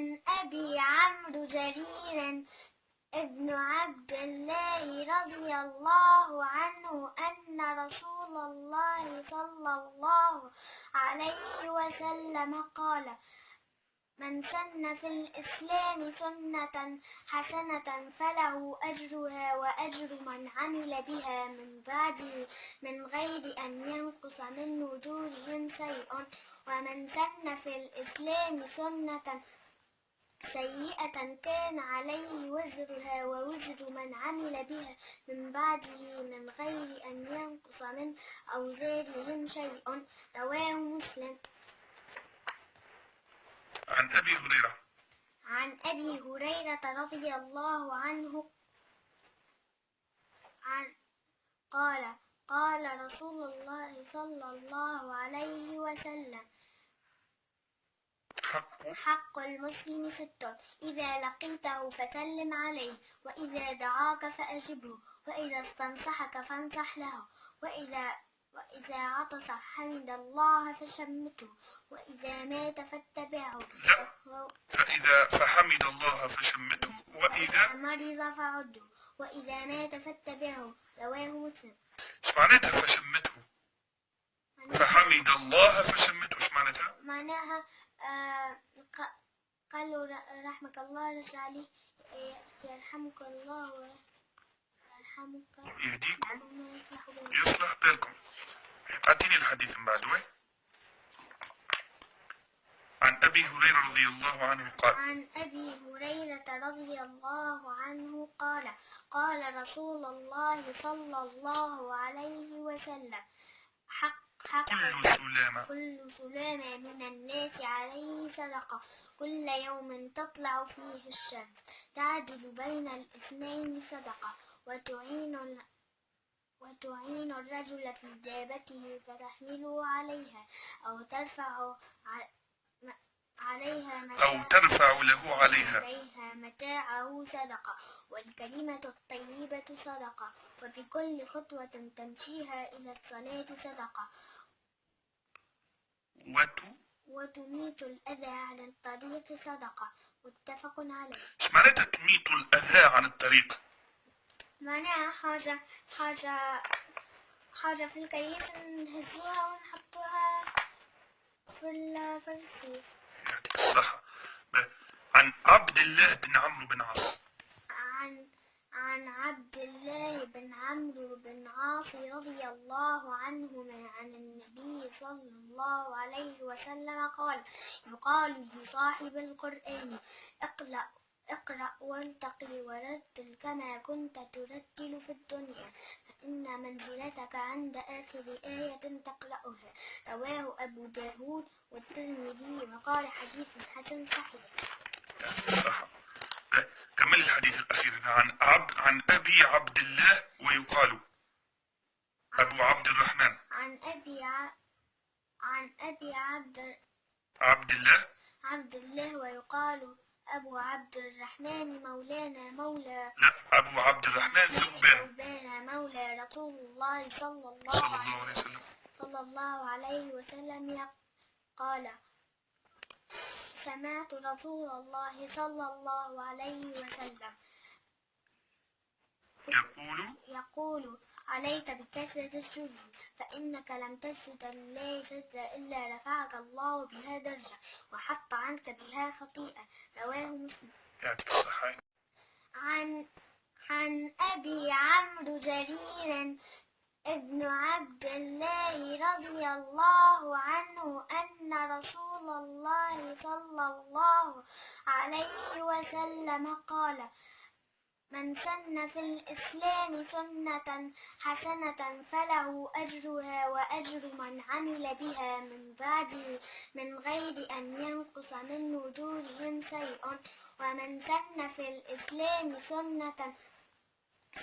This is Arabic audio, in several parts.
عن أبي عمرو جرير ابن عبد الله رضي الله عنه أن رسول الله صلى الله عليه وسلم قال: من سن في الإسلام سنة حسنة فله أجرها وأجر من عمل بها من بعده من غير أن ينقص من أجورهم شيء. ومن سن في الإسلام سنة سيئة كان عليه وزرها ووزر من عمل بها من بعده من غير أن ينقص من أوزارهم شيء. رواه مسلم. عن أبي هريرة رضي الله عنه قال: قال رسول الله صلى الله عليه وسلم: حق المسلم ست: إذا لقيته فسلم عليه، وإذا دعاك فأجبه، وإذا استنصحك فانصح له، وإذا عطس حمد الله فشمته، وإذا مات فاتبعه، فإذا فحمد الله فشمته، وإذا مرض فعده، وإذا مات فاتبعه. رواه مسلم. ايش معناتها فشمته؟ فحمد الله فشمته، ايش معناتها؟ معناها قالوا رحمك الله رجع عليه يرحمك الله ويرحمك يهديكم يصلح بالكم. أعطيني الحديث من بعد. عن أبي هريرة رضي الله عنه قال: عن أبي هريرة رضي الله عنه قال: قال رسول الله صلى الله عليه وسلم: كل سلامة من الناس عليه صدقة، كل يوم تطلع فيه الشمس تعدل بين الاثنين صدقة، وتعين الرجل في دابته فتحمله عليها أو ترفع له عليها متاعه صدقة، والكلمة الطيبة صدقة، وبكل خطوة تمشيها إلى الصلاة صدقة، وتميت الأذى عن الطريق صدقة. متفق عليه. ايش معناتها تميت الأذى عن الطريق؟ معناها حاجة في الكيس نهزوها ونحطوها في الرصيف. يعطيك الصحة. عن عبد الله بن عمرو بن عاص. عن عبد الله بن عمرو بن عاص رضي الله عنهما عن النبي صلى الله عليه وسلم قال: يقال لصاحب القرآن: اقرأ وارتقي ورتل كما كنت ترتل في الدنيا، فإن منزلتك عند آخر آية تقرأها. رواه أبو داود والترمذي وقال: حديث حسن صحيح. صح. كمل الحديث الأخير. عن أبي عبد الله ويقال أبو عبد الرحمن. عن أبي عبد الله ويقال أبو عبد الرحمن مولانا لا، أبو عبد الرحمن ثوبان مولى رسول الله صلى الله عليه وسلم قال: سمعت رسول الله صلى الله عليه وسلم يقول: عليك بكثرة السجود، فإنك لم تسجد لله سجدة إلا رفعك الله بها درجة وحط عنك بها خطيئة. رواه مسلم. يعطيك الصحة. عن أبي عمرو جرير ابن عبد الله رضي الله عنه أن رسول الله صلى الله عليه وسلم قال: من سن في الإسلام سنة حسنة فله أجرها وأجر من عمل بها من بعده من غير أن ينقص من أجورهم شيء. ومن سن في الإسلام سنة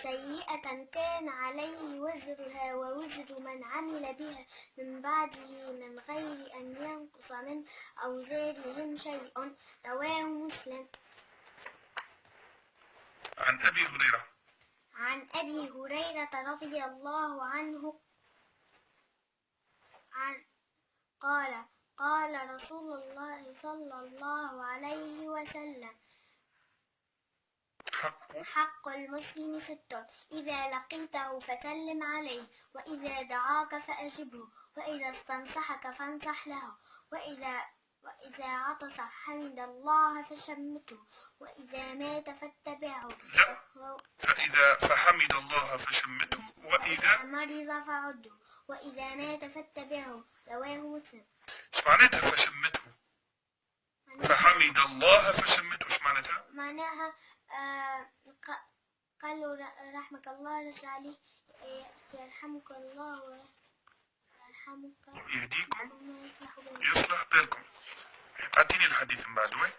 سيئة كان عليه وزرها ووزر من عمل بها من بعده من غير أن ينقص من أوزارهم شيء. رواه مسلم. عن أبي هريرة رضي الله عنه قال: قال رسول الله صلى الله عليه وسلم: حق المسلم 6: إذا لقيته فسلم عليه، وإذا دعاك فأجبه، وإذا استنصحك فانصح له، وإذا عطس حمد الله فشمته، وإذا مات فاتبعه، لا، فإذا فحمد الله فشمته، وإذا مرض فعده، وإذا مات فاتبعه. رواه مسلم. ايش معناتها فشمته؟ فحمد الله فشمته، ايش معناتها؟ معناها قالوا رحمك الله، رجع عليه يرحمك الله ويرحمك يهديكم ويصلح بالك. يصلح بالكم. أعطيني الحديث من بعده.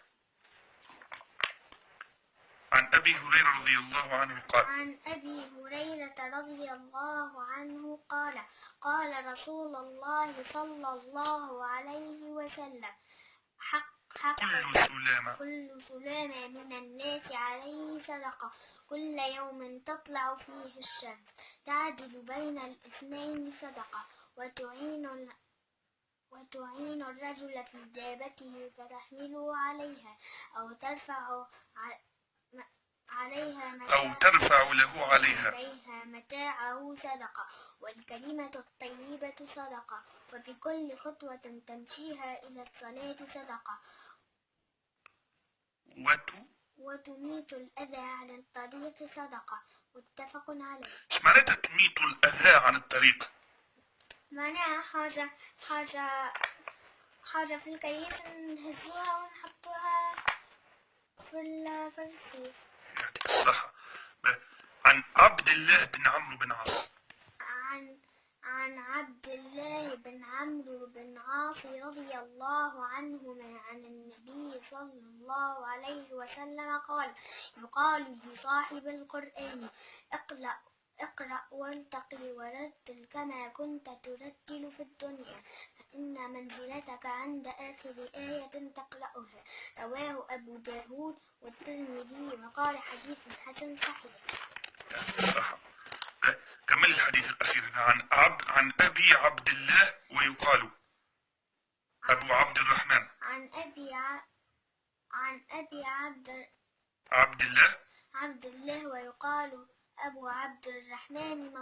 عن أبي هريرة رضي الله عنه قال: عن أبي هريرة رضي الله عنه قال: قال رسول الله صلى الله عليه وسلم: كل سلامة من الناس عليه صدقة، كل يوم تطلع فيه الشمس، تعدل بين الاثنين صدقة، وتعين الرجل في دابته فتحمله عليها، أو ترفع له عليها متاعه صدقة، والكلمة الطيبة صدقة، وبكل خطوة تمشيها إلى الصلاة صدقة، وتميت الأذى عن الطريق صدقة. متفق عليه. ايش معناتها تميت الأذى عن الطريق؟ معناها حاجة في الكيس نهزوها ونحطوها في الرصيف. يعطيك الصحة. عن عبد الله بن عمرو بن عاص. عن عبد الله بن عمرو بن عاص رضي الله عنهما عن النبي صلى الله عليه وسلم قال: يقال لصاحب القرآن: اقرأ وارتقي ورتل كما كنت ترتل في الدنيا، فإن منزلتك عند آخر آية تقرأها. رواه أبو داود والترمذي وقال: حديث حسن صحيح. صح. كمل الحديث الأخير. عن أبي عبد الله ويقال أبو عبد الرحمن. عن أبي عبد الله ويقال أبو عبد الرحمن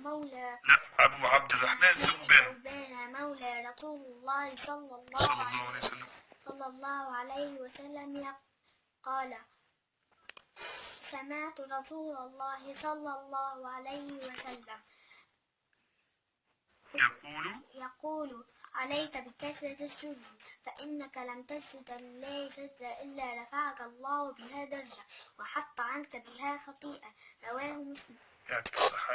مولى لا، أبو عبد الرحمن ثوبان مولى رسول الله صلى الله عليه وسلم قال: سمعت رسول الله صلى الله عليه وسلم يقول: عليك بكثرة السجود، فإنك لم تسجد لله سجدة إلا رفعك الله بها درجة، وحط عنك بها خطيئة. رواه مسلم. يعطيك الصحة.